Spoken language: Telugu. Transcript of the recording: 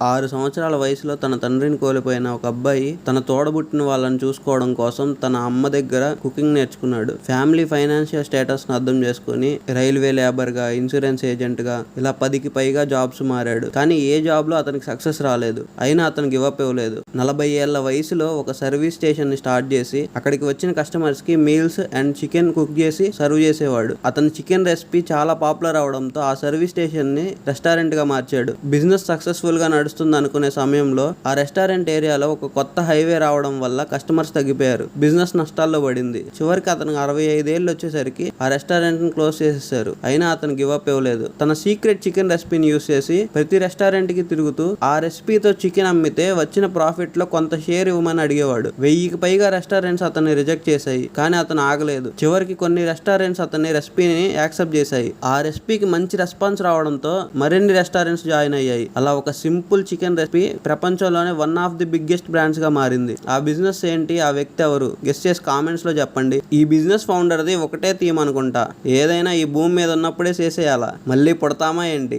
6 సంవత్సరాల వయసులో తన తండ్రిని కోల్పోయిన ఒక అబ్బాయి తన తోడబుట్టిన వాళ్ళని చూసుకోవడం కోసం తన అమ్మ దగ్గర కుకింగ్ నేర్చుకున్నాడు. ఫ్యామిలీ ఫైనాన్షియల్ స్టేటస్ ను అర్థం చేసుకుని రైల్వే లేబర్ గా, ఇన్సూరెన్స్ ఏజెంట్ గా ఇలా 10కి పైగా జాబ్స్ మారాడు. కానీ ఏ జాబ్ లో అతనికి సక్సెస్ రాలేదు. అయినా అతను గివప్ ఇవ్వలేదు. 40 ఏళ్ల వయసులో ఒక సర్వీస్ స్టేషన్ ని స్టార్ట్ చేసి అక్కడికి వచ్చిన కస్టమర్స్ కి మీల్స్ అండ్ చికెన్ కుక్ చేసి సర్వ్ చేసేవాడు. అతని చికెన్ రెసిపీ చాలా పాపులర్ అవడంతో ఆ సర్వీస్ స్టేషన్ ని రెస్టారెంట్ గా మార్చాడు. బిజినెస్ సక్సెస్ఫుల్ గా నడుస్తుంది అనుకునే సమయంలో ఆ రెస్టారెంట్ ఏరియాలో ఒక కొత్త హైవే రావడం వల్ల కస్టమర్స్ తగ్గిపోయారు. బిజినెస్ నష్టాల్లో పడింది. చివరికి అతనికి 65 ఏళ్ళు వచ్చేసరికి ఆ రెస్టారెంట్ ని క్లోజ్ చేసేసారు. అయినా అతను గివప్ ఇవ్వలేదు. తన సీక్రెట్ చికెన్ రెసిపీని యూస్ చేసి ప్రతి రెస్టారెంట్ కి తిరుగుతూ ఆ రెసిపీతో చికెన్ అమ్మితే వచ్చిన ప్రాఫిట్ లో కొంత షేర్ ఇవ్వమని అడిగేవాడు. 1000కి పైగా రెస్టారెంట్స్ అతన్ని రిజెక్ట్ చేశాయి. కానీ అతను ఆగలేదు. చివరికి కొన్ని రెస్టారెంట్స్ అతని రెసిపీని యాక్సెప్ట్ చేశాయి. ఆ రెసిపీకి మంచి రెస్పాన్స్ రావడంతో మరిన్ని రెస్టారెంట్స్ జాయిన్ అయ్యాయి. అలా ఒక సింపుల్ చికెన్ రెసిపీ ప్రపంచంలోనే one of the biggest brands గా మారింది. ఆ బిజినెస్ ఏంటి, ఆ వ్యక్తి ఎవరు, గెస్ చేసి కామెంట్స్ లో చెప్పండి. ఈ బిజినెస్ ఫౌండర్ది ఒకటే థీమ్ అనుకుంటా, ఏదైనా ఈ భూమి మీద ఉన్నప్పుడే చేసేయాలా, మళ్ళీ పుడతామా ఏంటి.